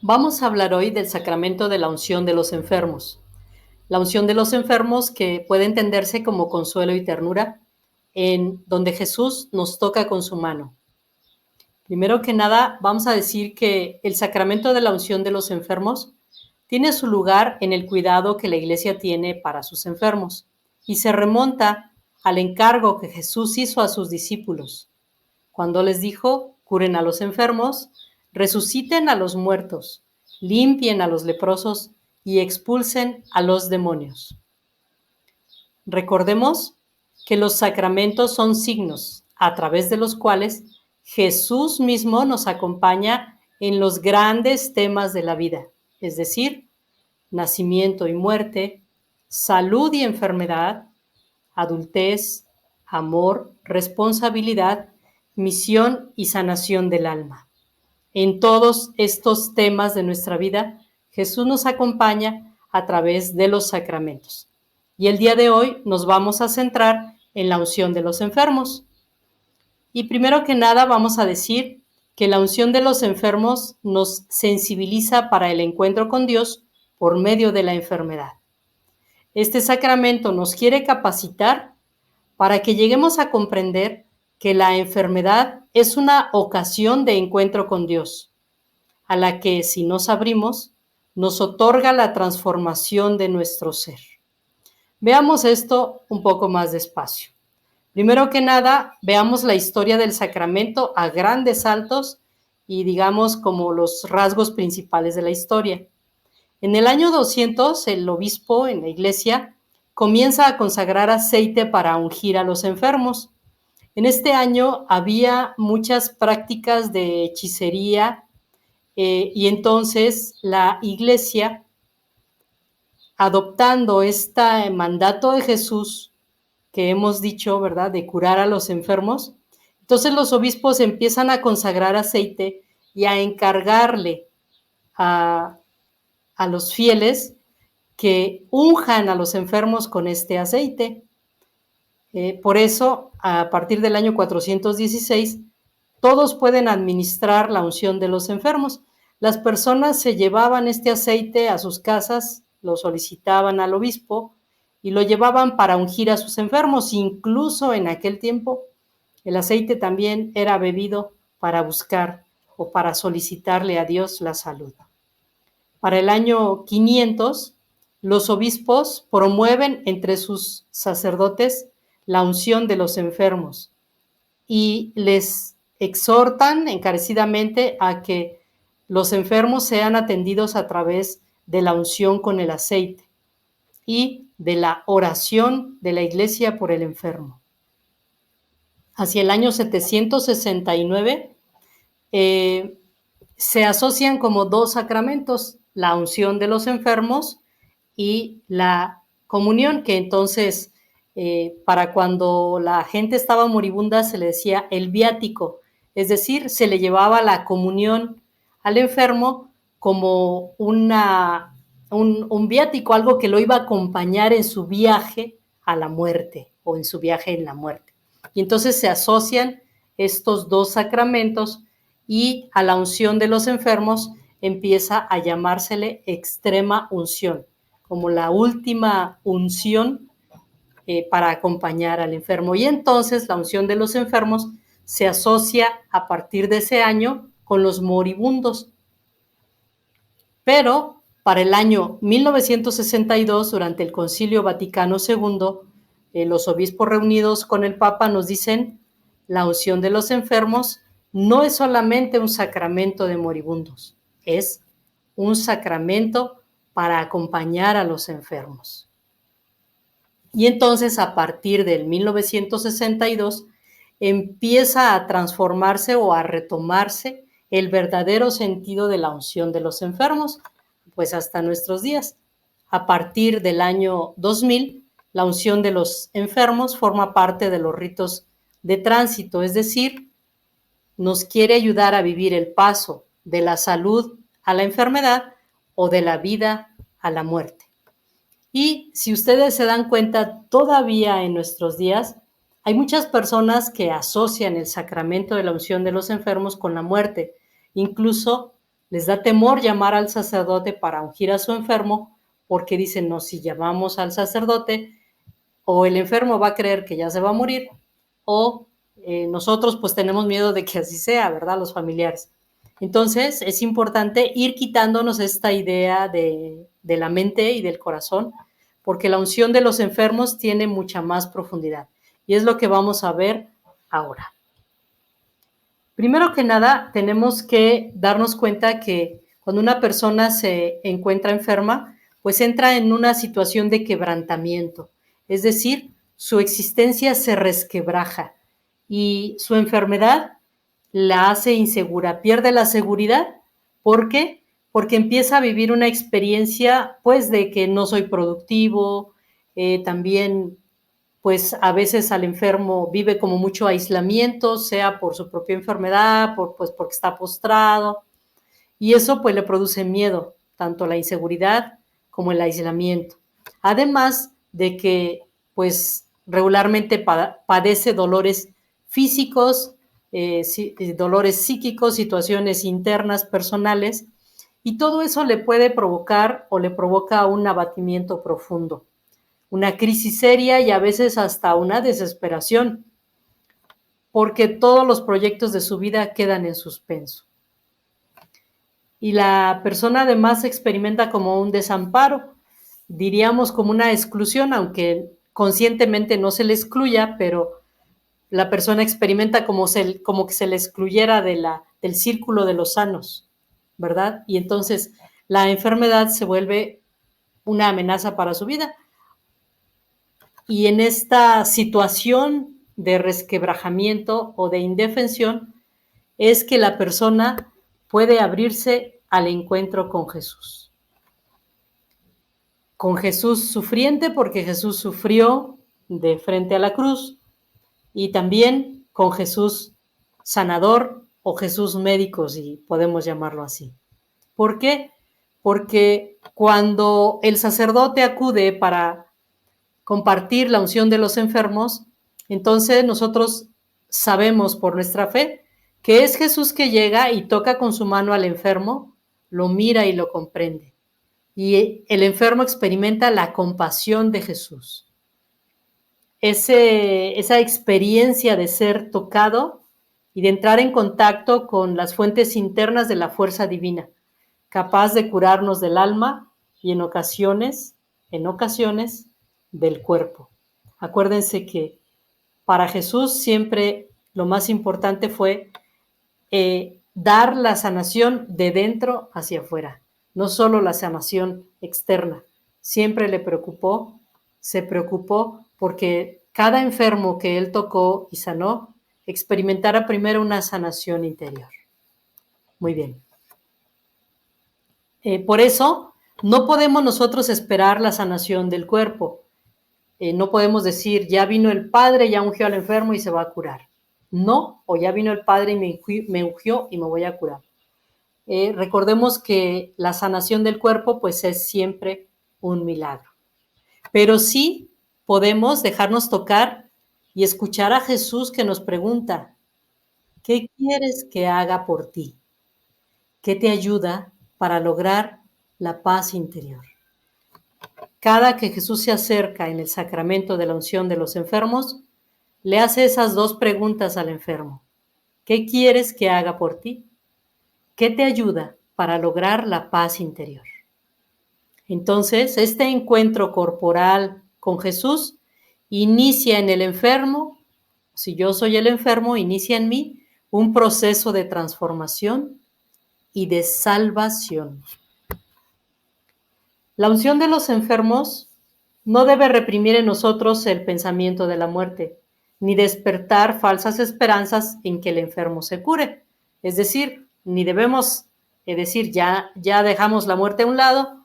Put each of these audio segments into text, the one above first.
Vamos a hablar hoy del sacramento de la unción de los enfermos. La unción de los enfermos que puede entenderse como consuelo y ternura, en donde Jesús nos toca con su mano. Primero que nada, vamos a decir que el sacramento de la unción de los enfermos tiene su lugar en el cuidado que la Iglesia tiene para sus enfermos y se remonta al encargo que Jesús hizo a sus discípulos, cuando les dijo: curen a los enfermos, resuciten a los muertos, limpien a los leprosos y expulsen a los demonios. Recordemos que los sacramentos son signos a través de los cuales Jesús mismo nos acompaña en los grandes temas de la vida, es decir, nacimiento y muerte, salud y enfermedad, adultez, amor, responsabilidad, misión y sanación del alma. En todos estos temas de nuestra vida, Jesús nos acompaña a través de los sacramentos. Y el día de hoy nos vamos a centrar en la unción de los enfermos. Y primero que nada vamos a decir que la unción de los enfermos nos sensibiliza para el encuentro con Dios por medio de la enfermedad. Este sacramento nos quiere capacitar para que lleguemos a comprender que la enfermedad es una ocasión de encuentro con Dios, a la que, si nos abrimos, nos otorga la transformación de nuestro ser. Veamos esto un poco más despacio. Primero que nada, veamos la historia del sacramento a grandes saltos y digamos como los rasgos principales de la historia. En el año 200, el obispo en la iglesia comienza a consagrar aceite para ungir a los enfermos. En este año había muchas prácticas de hechicería y entonces la iglesia, adoptando este mandato de Jesús que hemos dicho, ¿verdad?, de curar a los enfermos, entonces los obispos empiezan a consagrar aceite y a encargarle a los fieles que unjan a los enfermos con este aceite. Por eso, a partir del año 416, todos pueden administrar la unción de los enfermos. Las personas se llevaban este aceite a sus casas, lo solicitaban al obispo y lo llevaban para ungir a sus enfermos. Incluso en aquel tiempo, el aceite también era bebido para buscar o para solicitarle a Dios la salud. Para el año 500, los obispos promueven entre sus sacerdotes la unción de los enfermos y les exhortan encarecidamente a que los enfermos sean atendidos a través de la unción con el aceite y de la oración de la Iglesia por el enfermo. Hacia el año 769 se asocian como dos sacramentos, la unción de los enfermos y la comunión, que entonces para cuando la gente estaba moribunda se le decía el viático, es decir, se le llevaba la comunión al enfermo como un viático, algo que lo iba a acompañar en su viaje a la muerte o en su viaje en la muerte. Y entonces se asocian estos dos sacramentos y a la unción de los enfermos empieza a llamársele extrema unción, como la última unción para acompañar al enfermo. Y entonces la unción de los enfermos se asocia a partir de ese año con los moribundos. Pero para el año 1962, durante el Concilio Vaticano II, los obispos reunidos con el Papa nos dicen: la unción de los enfermos no es solamente un sacramento de moribundos, es un sacramento para acompañar a los enfermos. Y entonces, a partir del 1962, empieza a transformarse o a retomarse el verdadero sentido de la unción de los enfermos, pues hasta nuestros días. A partir del año 2000, la unción de los enfermos forma parte de los ritos de tránsito, es decir, nos quiere ayudar a vivir el paso de la salud a la enfermedad o de la vida a la muerte. Y si ustedes se dan cuenta, todavía en nuestros días hay muchas personas que asocian el sacramento de la unción de los enfermos con la muerte. Incluso Les da temor llamar al sacerdote para ungir a su enfermo porque dicen, no, si llamamos al sacerdote, o el enfermo va a creer que ya se va a morir, o nosotros pues tenemos miedo de que así sea, ¿verdad? Los familiares. Entonces es importante ir quitándonos esta idea de la mente y del corazón, porque la unción de los enfermos tiene mucha más profundidad. Y es lo que vamos a ver ahora. Primero que nada, tenemos que darnos cuenta que cuando una persona se encuentra enferma, pues entra en una situación de quebrantamiento. Es decir, su existencia se resquebraja y su enfermedad la hace insegura, pierde la seguridad. ¿Por qué? Porque empieza a vivir una experiencia, pues, de que no soy productivo, también pues a veces al enfermo vive como mucho aislamiento, sea por su propia enfermedad, pues porque está postrado, y eso pues le produce miedo, tanto la inseguridad como el aislamiento. Además de que pues regularmente padece dolores físicos, dolores psíquicos, situaciones internas, personales, y todo eso le puede provocar o le provoca un abatimiento profundo, una crisis seria y a veces hasta una desesperación, porque todos los proyectos de su vida quedan en suspenso. Y la persona además experimenta como un desamparo, diríamos como una exclusión, aunque conscientemente no se le excluya, pero la persona experimenta como que se le excluyera del círculo de los sanos, ¿verdad? Y entonces la enfermedad se vuelve una amenaza para su vida. Y en esta situación de resquebrajamiento o de indefensión es que la persona puede abrirse al encuentro con Jesús. Con Jesús sufriente, porque Jesús sufrió de frente a la cruz, y también con Jesús sanador o Jesús médico, si podemos llamarlo así. ¿Por qué? Porque cuando el sacerdote acude para compartir la unción de los enfermos, entonces nosotros sabemos por nuestra fe que es Jesús que llega y toca con su mano al enfermo, lo mira y lo comprende. Y el enfermo experimenta la compasión de Jesús. Esa experiencia de ser tocado y de entrar en contacto con las fuentes internas de la fuerza divina, capaz de curarnos del alma y en ocasiones, del cuerpo. Acuérdense que para Jesús siempre lo más importante fue dar la sanación de dentro hacia afuera, no solo la sanación externa. Siempre se preocupó porque cada enfermo que él tocó y sanó experimentara primero una sanación interior. Muy bien. Por eso, no podemos nosotros esperar la sanación del cuerpo. No podemos decir, ya vino el Padre, ya ungió al enfermo y se va a curar. No, o ya vino el Padre y me ungió y me voy a curar. Recordemos que la sanación del cuerpo pues es siempre un milagro. Pero sí podemos dejarnos tocar y escuchar a Jesús que nos pregunta, ¿qué quieres que haga por ti? ¿Qué te ayuda para lograr la paz interior? Cada que Jesús se acerca en el sacramento de la unción de los enfermos, le hace esas dos preguntas al enfermo. ¿Qué quieres que haga por ti? ¿Qué te ayuda para lograr la paz interior? Entonces, este encuentro corporal con Jesús inicia en el enfermo, si yo soy el enfermo, inicia en mí un proceso de transformación y de salvación. La unción de los enfermos no debe reprimir en nosotros el pensamiento de la muerte, ni despertar falsas esperanzas en que el enfermo se cure. Es decir, ni debemos decir ya dejamos la muerte a un lado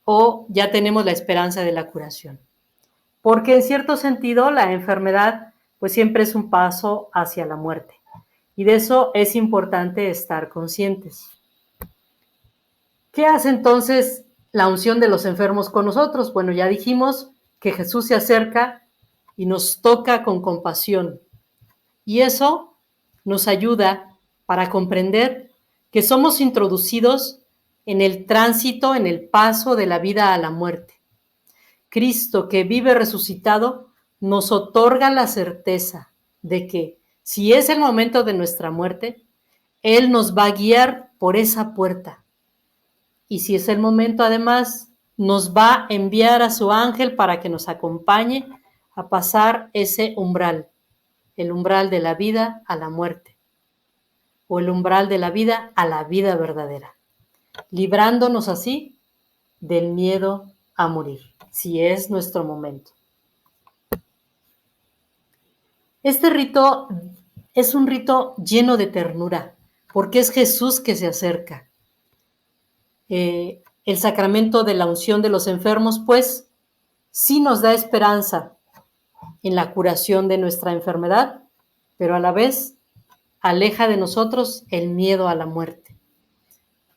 o ya tenemos la esperanza de la curación. Porque en cierto sentido la enfermedad pues siempre es un paso hacia la muerte. Y de eso es importante estar conscientes. ¿Qué hace entonces la unción de los enfermos con nosotros? Bueno, ya dijimos que Jesús se acerca y nos toca con compasión. Y eso nos ayuda para comprender que somos introducidos en el tránsito, en el paso de la vida a la muerte. Cristo, que vive resucitado, nos otorga la certeza de que si es el momento de nuestra muerte, Él nos va a guiar por esa puerta. Y si es el momento, además, nos va a enviar a su ángel para que nos acompañe a pasar ese umbral, el umbral de la vida a la muerte, o el umbral de la vida a la vida verdadera, librándonos así del miedo a morir, si es nuestro momento. Este rito es un rito lleno de ternura, porque es Jesús que se acerca. El sacramento de la unción de los enfermos, pues, sí nos da esperanza en la curación de nuestra enfermedad, pero a la vez aleja de nosotros el miedo a la muerte.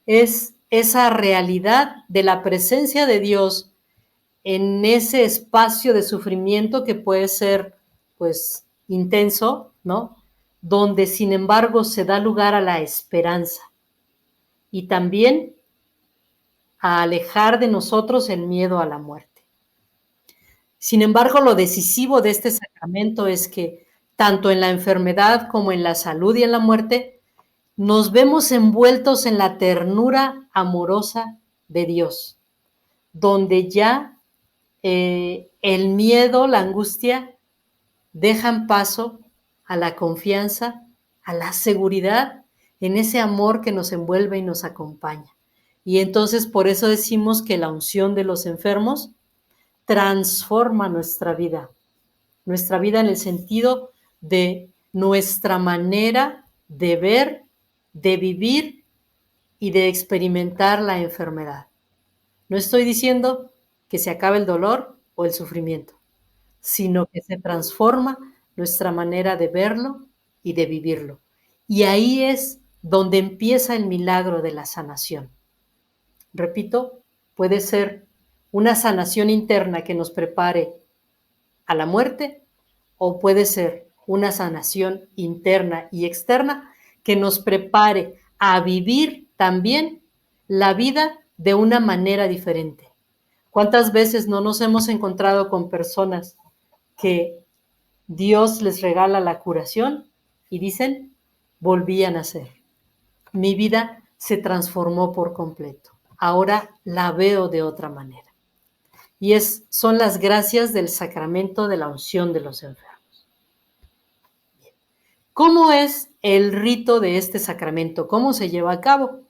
Es esa realidad de la presencia de Dios en ese espacio de sufrimiento que puede ser, pues, intenso, ¿no? Donde, sin embargo, se da lugar a la esperanza y también a alejar de nosotros el miedo a la muerte. Sin embargo, lo decisivo de este sacramento es que, tanto en la enfermedad como en la salud y en la muerte, nos vemos envueltos en la ternura amorosa de Dios, donde ya el miedo, la angustia, dejan paso a la confianza, a la seguridad en ese amor que nos envuelve y nos acompaña. Y entonces por eso decimos que la unción de los enfermos transforma nuestra vida en el sentido de nuestra manera de ver, de vivir y de experimentar la enfermedad. No estoy diciendo que se acabe el dolor o el sufrimiento, sino que se transforma nuestra manera de verlo y de vivirlo. Y ahí es donde empieza el milagro de la sanación. Repito, puede ser una sanación interna que nos prepare a la muerte, o puede ser una sanación interna y externa que nos prepare a vivir también la vida de una manera diferente. ¿Cuántas veces no nos hemos encontrado con personas que Dios les regala la curación y dicen, volví a nacer? Mi vida se transformó por completo. Ahora la veo de otra manera. Y son las gracias del sacramento de la unción de los enfermos. ¿Cómo es el rito de este sacramento? ¿Cómo se lleva a cabo?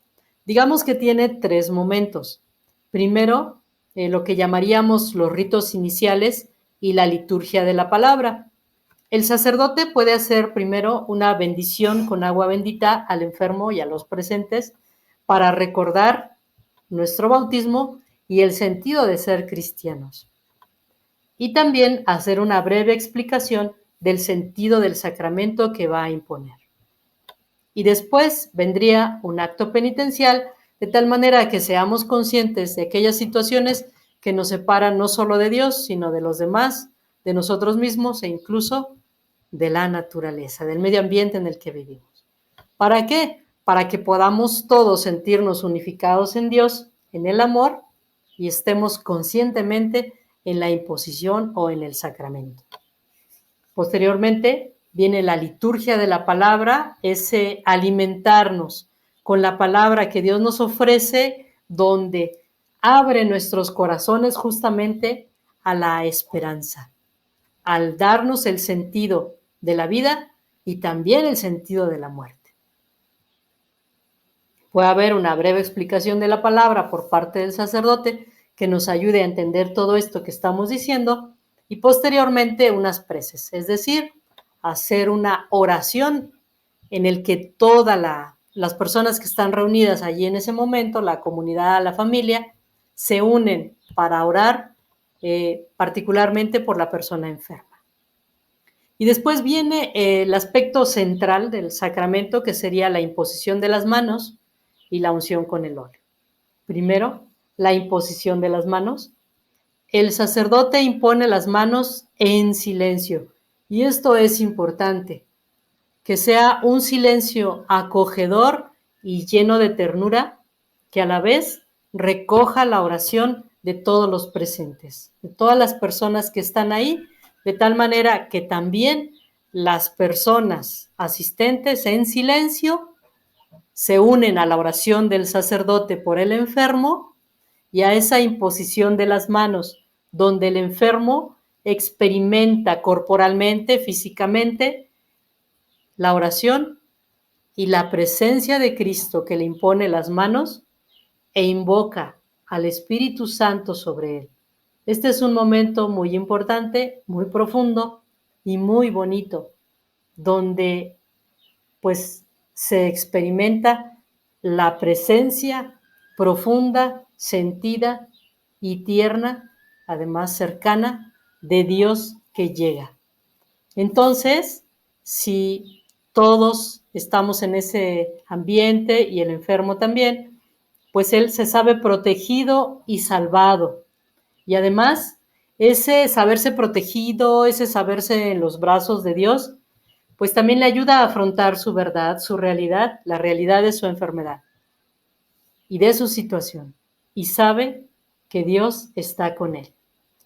Digamos que tiene 3 momentos. Primero, lo que llamaríamos los ritos iniciales y la liturgia de la palabra. El sacerdote puede hacer primero una bendición con agua bendita al enfermo y a los presentes para recordar nuestro bautismo y el sentido de ser cristianos. Y también hacer una breve explicación del sentido del sacramento que va a imponer. Y después vendría un acto penitencial, de tal manera que seamos conscientes de aquellas situaciones que nos separan no solo de Dios, sino de los demás, de nosotros mismos e incluso de la naturaleza, del medio ambiente en el que vivimos. ¿Para qué? Para que podamos todos sentirnos unificados en Dios, en el amor, y estemos conscientemente en la imposición o en el sacramento. Posteriormente viene la liturgia de la palabra, ese alimentarnos con la palabra que Dios nos ofrece, donde abre nuestros corazones justamente a la esperanza, al darnos el sentido de la vida y también el sentido de la muerte. Puede haber una breve explicación de la palabra por parte del sacerdote que nos ayude a entender todo esto que estamos diciendo, y posteriormente unas preces, es decir, hacer una oración en el que todas las personas que están reunidas allí en ese momento, la comunidad, la familia, se unen para orar particularmente por la persona enferma. Y después viene el aspecto central del sacramento, que sería la imposición de las manos y la unción con el óleo. Primero, la imposición de las manos. El sacerdote impone las manos en silencio, y esto es importante, que sea un silencio acogedor y lleno de ternura, que a la vez recoja la oración de todos los presentes, de todas las personas que están ahí, de tal manera que también las personas asistentes en silencio se unen a la oración del sacerdote por el enfermo y a esa imposición de las manos, donde el enfermo experimenta corporalmente, físicamente, la oración y la presencia de Cristo que le impone las manos e invoca al Espíritu Santo sobre él. Este es un momento muy importante, muy profundo y muy bonito, donde pues se experimenta la presencia profunda, sentida y tierna, además cercana, de Dios que llega. Entonces, si todos estamos en ese ambiente y el enfermo también, pues él se sabe protegido y salvado. Y además, ese saberse protegido, ese saberse en los brazos de Dios, pues también le ayuda a afrontar su verdad, su realidad, la realidad de su enfermedad y de su situación. Y sabe que Dios está con él.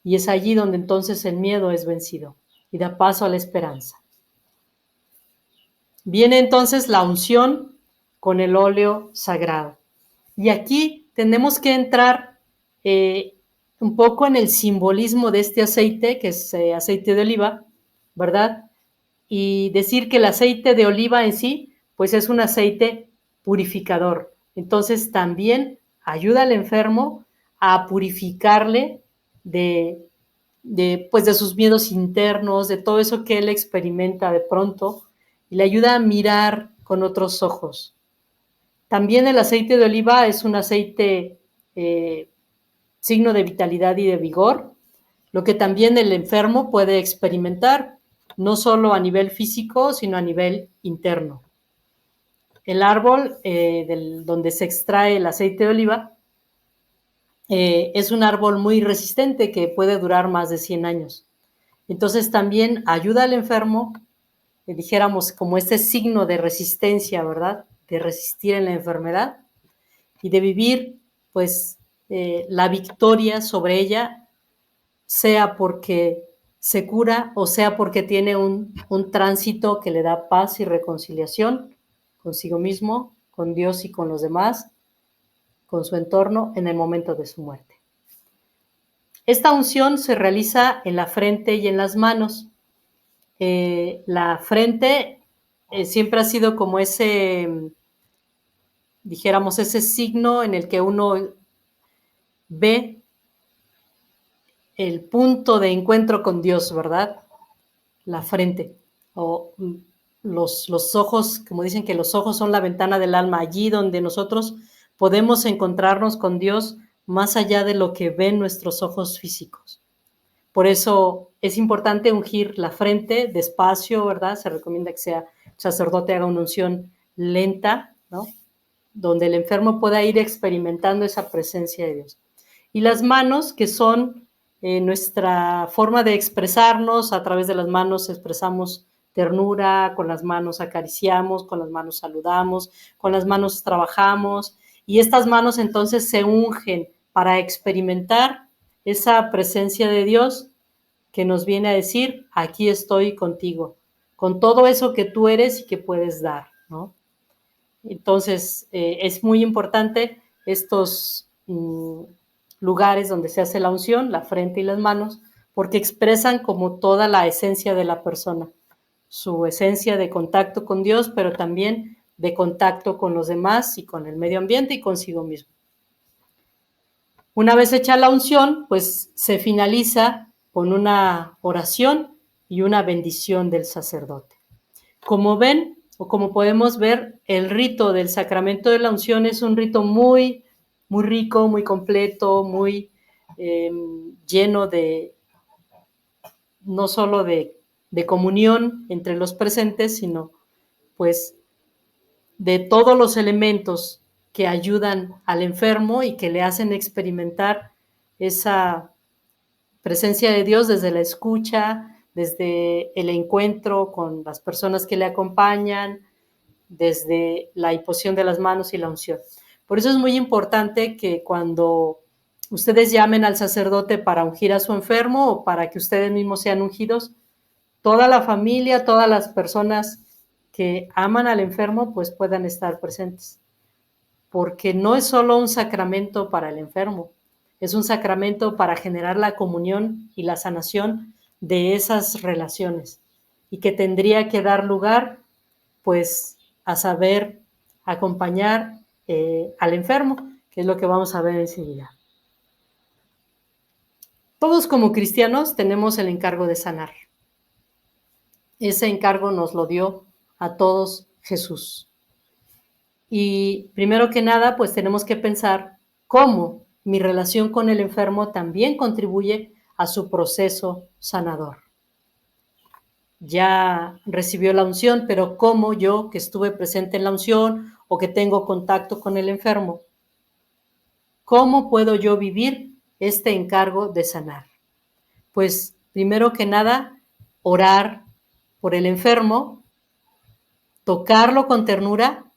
Y es allí donde entonces el miedo es vencido y da paso a la esperanza. Viene entonces la unción con el óleo sagrado. Y aquí tenemos que entrar un poco en el simbolismo de este aceite, que es aceite de oliva, ¿verdad? Y decir que el aceite de oliva en sí, pues es un aceite purificador. Entonces también ayuda al enfermo a purificarle pues de sus miedos internos, de todo eso que él experimenta de pronto, y le ayuda a mirar con otros ojos. También el aceite de oliva es un aceite signo de vitalidad y de vigor, lo que también el enfermo puede experimentar, no solo a nivel físico, sino a nivel interno. El árbol donde se extrae el aceite de oliva es un árbol muy resistente que puede durar más de 100 años. Entonces también ayuda al enfermo, dijéramos, como este signo de resistencia, ¿verdad? De resistir en la enfermedad y de vivir, pues, la victoria sobre ella, sea porque se cura o sea porque tiene un tránsito que le da paz y reconciliación consigo mismo, con Dios y con los demás, con su entorno en el momento de su muerte. Esta unción se realiza en la frente y en las manos. La frente siempre ha sido como ese, dijéramos, ese signo en el que uno ve el punto de encuentro con Dios, ¿verdad? La frente. O los ojos, como dicen que los ojos son la ventana del alma, allí donde nosotros podemos encontrarnos con Dios más allá de lo que ven nuestros ojos físicos. Por eso es importante ungir la frente despacio, ¿verdad? Se recomienda que el sacerdote haga una unción lenta, ¿no? Donde el enfermo pueda ir experimentando esa presencia de Dios. Y las manos, que son nuestra forma de expresarnos, a través de las manos expresamos ternura, con las manos acariciamos, con las manos saludamos, con las manos trabajamos, y estas manos entonces se ungen para experimentar esa presencia de Dios que nos viene a decir, aquí estoy contigo, con todo eso que tú eres y que puedes dar, ¿no? Entonces, es muy importante estos lugares donde se hace la unción, la frente y las manos, porque expresan como toda la esencia de la persona, su esencia de contacto con Dios, pero también de contacto con los demás y con el medio ambiente y consigo mismo. Una vez hecha la unción, pues se finaliza con una oración y una bendición del sacerdote. Como ven, o como podemos ver, el rito del sacramento de la unción es un rito muy, muy rico, muy completo, muy lleno de, no solo de comunión entre los presentes, sino pues de todos los elementos que ayudan al enfermo y que le hacen experimentar esa presencia de Dios desde la escucha, desde el encuentro con las personas que le acompañan, desde la imposición de las manos y la unción. Por eso es muy importante que cuando ustedes llamen al sacerdote para ungir a su enfermo o para que ustedes mismos sean ungidos, toda la familia, todas las personas que aman al enfermo, pues puedan estar presentes. Porque no es solo un sacramento para el enfermo, es un sacramento para generar la comunión y la sanación de esas relaciones y que tendría que dar lugar, pues, a saber acompañar al enfermo, que es lo que vamos a ver enseguida. Todos como cristianos tenemos el encargo de sanar. Ese encargo nos lo dio a todos Jesús. Y primero que nada, pues tenemos que pensar cómo mi relación con el enfermo también contribuye a su proceso sanador. Ya recibió la unción, pero cómo yo, que estuve presente en la unción o que tengo contacto con el enfermo, ¿cómo puedo yo vivir este encargo de sanar? Pues primero que nada, orar por el enfermo, tocarlo con ternura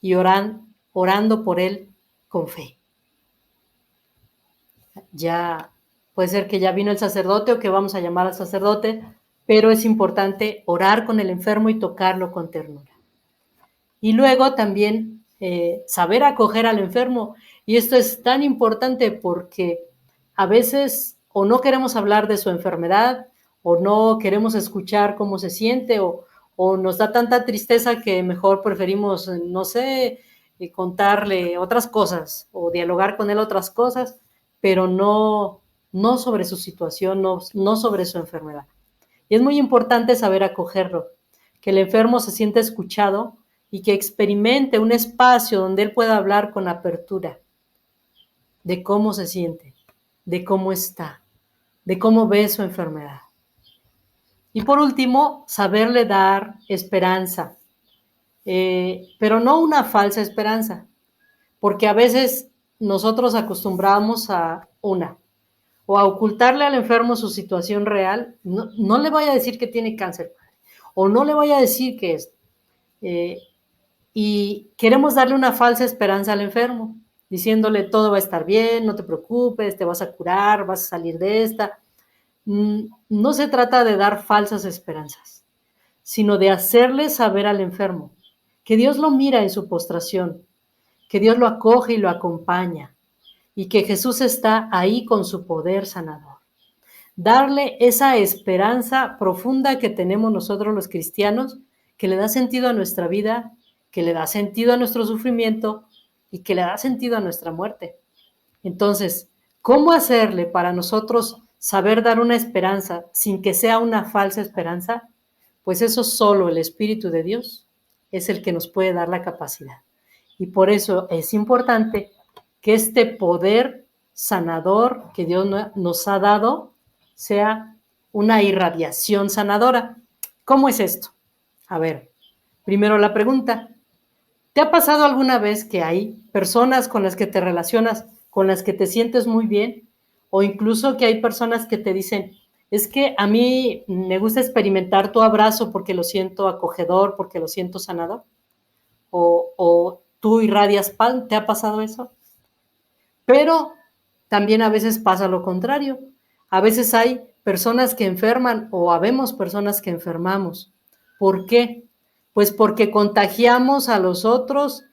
y orando por él con fe. Ya puede ser que ya vino el sacerdote o que vamos a llamar al sacerdote, pero es importante orar con el enfermo y tocarlo con ternura. Y luego también saber acoger al enfermo. Y esto es tan importante porque a veces o no queremos hablar de su enfermedad o no queremos escuchar cómo se siente o nos da tanta tristeza que mejor preferimos, no sé, contarle otras cosas o dialogar con él otras cosas, pero no sobre su situación, no sobre su enfermedad. Y es muy importante saber acogerlo, que el enfermo se sienta escuchado y que experimente un espacio donde él pueda hablar con apertura de cómo se siente, de cómo está, de cómo ve su enfermedad. Y por último, saberle dar esperanza, pero no una falsa esperanza, porque a veces nosotros acostumbramos a o a ocultarle al enfermo su situación real. No le voy a decir que tiene cáncer, o no le voy a decir que es, y queremos darle una falsa esperanza al enfermo, diciéndole todo va a estar bien, no te preocupes, te vas a curar, vas a salir de esta. No se trata de dar falsas esperanzas, sino de hacerle saber al enfermo que Dios lo mira en su postración, que Dios lo acoge y lo acompaña, y que Jesús está ahí con su poder sanador. Darle esa esperanza profunda que tenemos nosotros los cristianos, que le da sentido a nuestra vida, que le da sentido a nuestro sufrimiento y que le da sentido a nuestra muerte. Entonces, ¿cómo hacerle para nosotros saber dar una esperanza sin que sea una falsa esperanza? Pues eso solo el Espíritu de Dios es el que nos puede dar la capacidad. Y por eso es importante que este poder sanador que Dios nos ha dado sea una irradiación sanadora. ¿Cómo es esto? A ver, primero la pregunta. ¿Te ha pasado alguna vez que hay personas con las que te relacionas, con las que te sientes muy bien? O incluso que hay personas que te dicen, es que a mí me gusta experimentar tu abrazo porque lo siento acogedor, porque lo siento sanador. O tú irradias paz, ¿te ha pasado eso? Pero también a veces pasa lo contrario. A veces hay personas que enferman o habemos personas que enfermamos. ¿Por qué? Pues porque contagiamos a los otros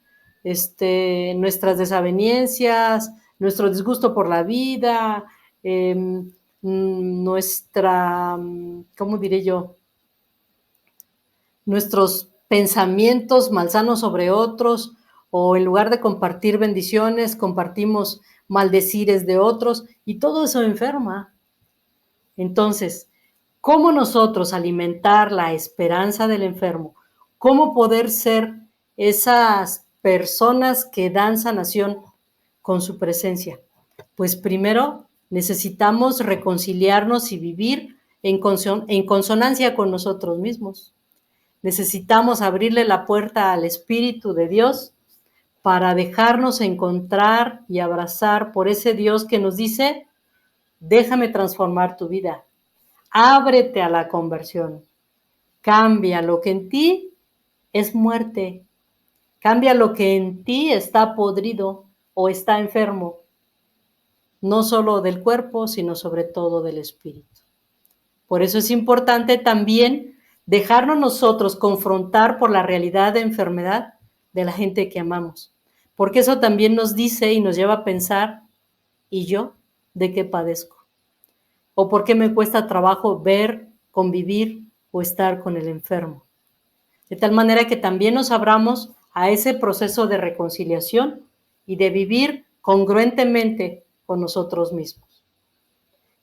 nuestras desavenencias, nuestro disgusto por la vida, nuestra, ¿cómo diré yo? Nuestros pensamientos malsanos sobre otros, o en lugar de compartir bendiciones, compartimos maldecires de otros, y todo eso enferma. Entonces, ¿cómo nosotros alimentar la esperanza del enfermo? ¿Cómo poder ser esas personas que dan sanación con su presencia? Pues primero necesitamos reconciliarnos y vivir en consonancia con nosotros mismos. Necesitamos abrirle la puerta al Espíritu de Dios para dejarnos encontrar y abrazar por ese Dios que nos dice, déjame transformar tu vida, ábrete a la conversión, cambia lo que en ti es muerte. Cambia lo que en ti está podrido o está enfermo, no solo del cuerpo, sino sobre todo del espíritu. Por eso es importante también dejarnos nosotros confrontar por la realidad de enfermedad de la gente que amamos, porque eso también nos dice y nos lleva a pensar, ¿y yo de qué padezco? ¿O por qué me cuesta trabajo ver, convivir o estar con el enfermo? De tal manera que también nos abramos a ese proceso de reconciliación y de vivir congruentemente con nosotros mismos.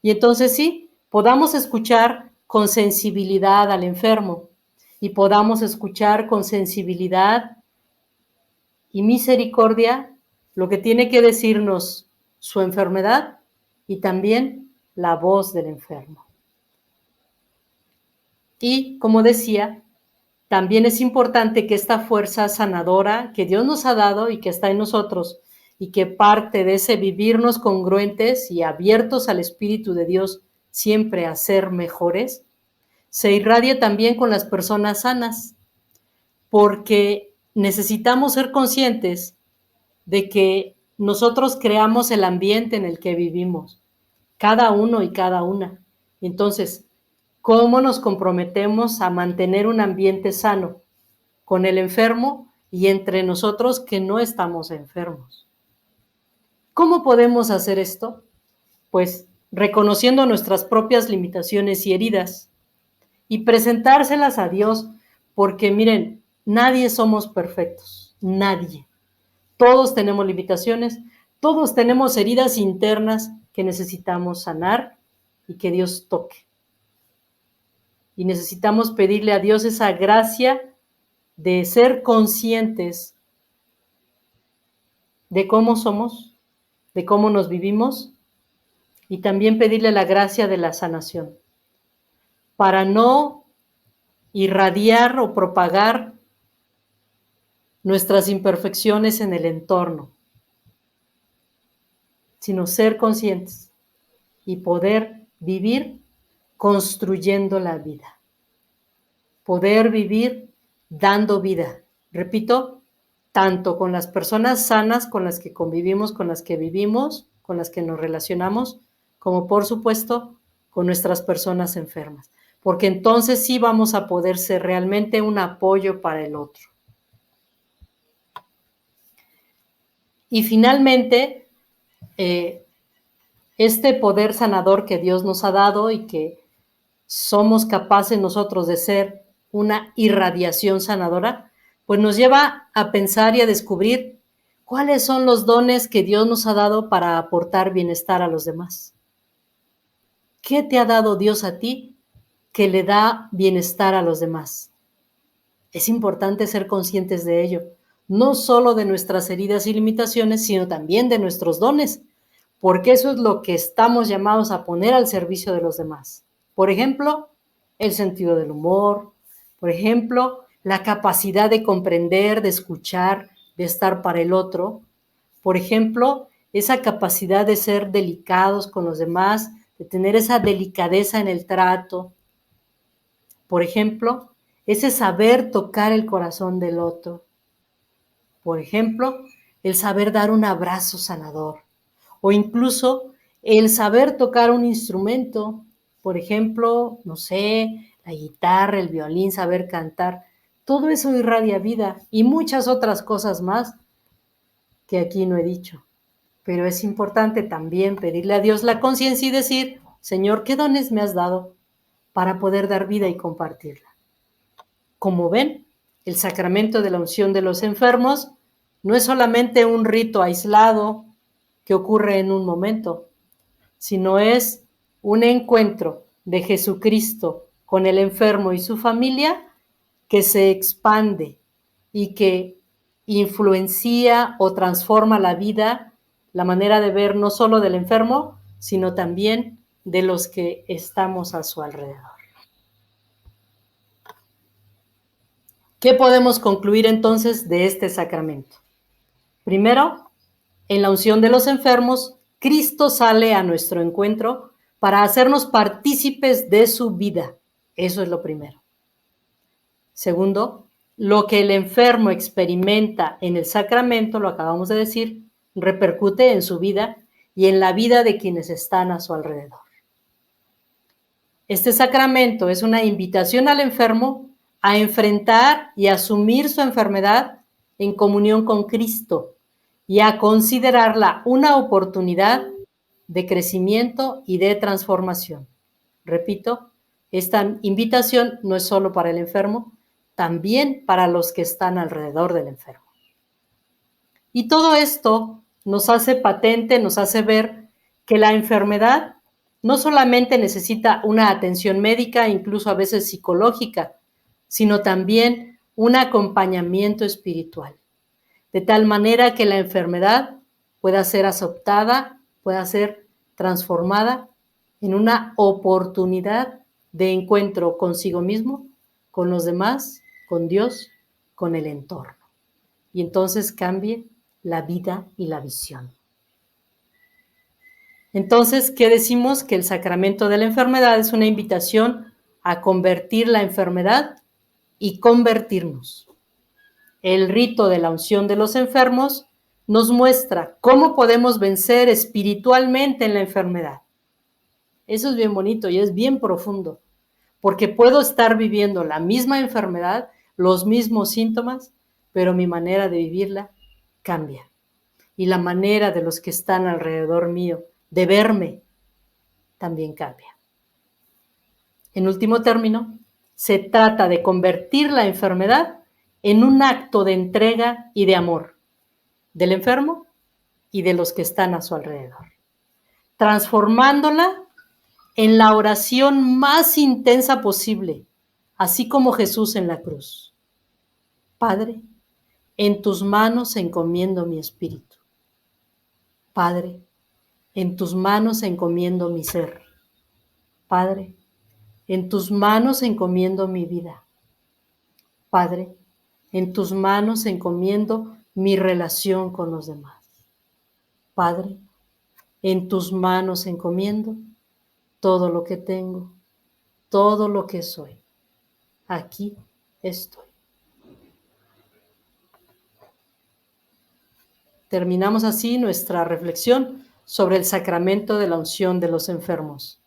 Y entonces sí, podamos escuchar con sensibilidad al enfermo y podamos escuchar con sensibilidad y misericordia lo que tiene que decirnos su enfermedad y también la voz del enfermo. Y, como decía, también es importante que esta fuerza sanadora que Dios nos ha dado y que está en nosotros y que parte de ese vivirnos congruentes y abiertos al Espíritu de Dios siempre a ser mejores, se irradie también con las personas sanas, porque necesitamos ser conscientes de que nosotros creamos el ambiente en el que vivimos, cada uno y cada una. Entonces, ¿cómo nos comprometemos a mantener un ambiente sano con el enfermo y entre nosotros que no estamos enfermos? ¿Cómo podemos hacer esto? Pues reconociendo nuestras propias limitaciones y heridas y presentárselas a Dios, porque miren, nadie somos perfectos, nadie. Todos tenemos limitaciones, todos tenemos heridas internas que necesitamos sanar y que Dios toque. Y necesitamos pedirle a Dios esa gracia de ser conscientes de cómo somos, de cómo nos vivimos, y también pedirle la gracia de la sanación, para no irradiar o propagar nuestras imperfecciones en el entorno, sino ser conscientes y poder vivir construyendo la vida, poder vivir dando vida. Repito, tanto con las personas sanas con las que convivimos, con las que vivimos, con las que nos relacionamos, como por supuesto con nuestras personas enfermas, porque entonces sí vamos a poder ser realmente un apoyo para el otro. Y finalmente, este poder sanador que Dios nos ha dado y que somos capaces nosotros de ser una irradiación sanadora, pues nos lleva a pensar y a descubrir cuáles son los dones que Dios nos ha dado para aportar bienestar a los demás. ¿Qué te ha dado Dios a ti que le da bienestar a los demás? Es importante ser conscientes de ello, no solo de nuestras heridas y limitaciones, sino también de nuestros dones, porque eso es lo que estamos llamados a poner al servicio de los demás. Por ejemplo, el sentido del humor, por ejemplo, la capacidad de comprender, de escuchar, de estar para el otro, por ejemplo, esa capacidad de ser delicados con los demás, de tener esa delicadeza en el trato, por ejemplo, ese saber tocar el corazón del otro, por ejemplo, el saber dar un abrazo sanador, o incluso el saber tocar un instrumento, por ejemplo, no sé, la guitarra, el violín, saber cantar, todo eso irradia vida y muchas otras cosas más que aquí no he dicho. Pero es importante también pedirle a Dios la conciencia y decir, Señor, ¿qué dones me has dado para poder dar vida y compartirla? Como ven, el sacramento de la unción de los enfermos no es solamente un rito aislado que ocurre en un momento, sino es un encuentro de Jesucristo con el enfermo y su familia que se expande y que influencia o transforma la vida, la manera de ver no solo del enfermo, sino también de los que estamos a su alrededor. ¿Qué podemos concluir entonces de este sacramento? Primero, en la unción de los enfermos, Cristo sale a nuestro encuentro para hacernos partícipes de su vida. Eso es lo primero. Segundo, Lo que el enfermo experimenta en el sacramento, lo acabamos de decir, repercute en su vida y en la vida de quienes están a su alrededor. Este sacramento es una invitación al enfermo a enfrentar y asumir su enfermedad en comunión con Cristo y a considerarla una oportunidad de crecimiento y de transformación. Repito, esta invitación no es solo para el enfermo, también para los que están alrededor del enfermo. Y todo esto nos hace patente, nos hace ver que la enfermedad no solamente necesita una atención médica, incluso a veces psicológica, sino también un acompañamiento espiritual, de tal manera que la enfermedad pueda ser aceptada, pueda ser transformada en una oportunidad de encuentro consigo mismo, con los demás, con Dios, con el entorno. Y entonces cambie la vida y la visión. Entonces, ¿qué decimos? Que el sacramento de la enfermedad es una invitación a convertir la enfermedad y convertirnos. El rito de la unción de los enfermos nos muestra cómo podemos vencer espiritualmente en la enfermedad. Eso es bien bonito y es bien profundo, porque puedo estar viviendo la misma enfermedad, los mismos síntomas, pero mi manera de vivirla cambia. Y la manera de los que están alrededor mío de verme también cambia. En último término, se trata de convertir la enfermedad en un acto de entrega y de amor del enfermo y de los que están a su alrededor, transformándola en la oración más intensa posible, así como Jesús en la cruz. Padre, en tus manos encomiendo mi espíritu. Padre, en tus manos encomiendo mi ser. Padre, en tus manos encomiendo mi vida. Padre, en tus manos encomiendo mi relación con los demás. Padre, en tus manos encomiendo todo lo que tengo, todo lo que soy. Aquí estoy. Terminamos así nuestra reflexión sobre el sacramento de la unción de los enfermos.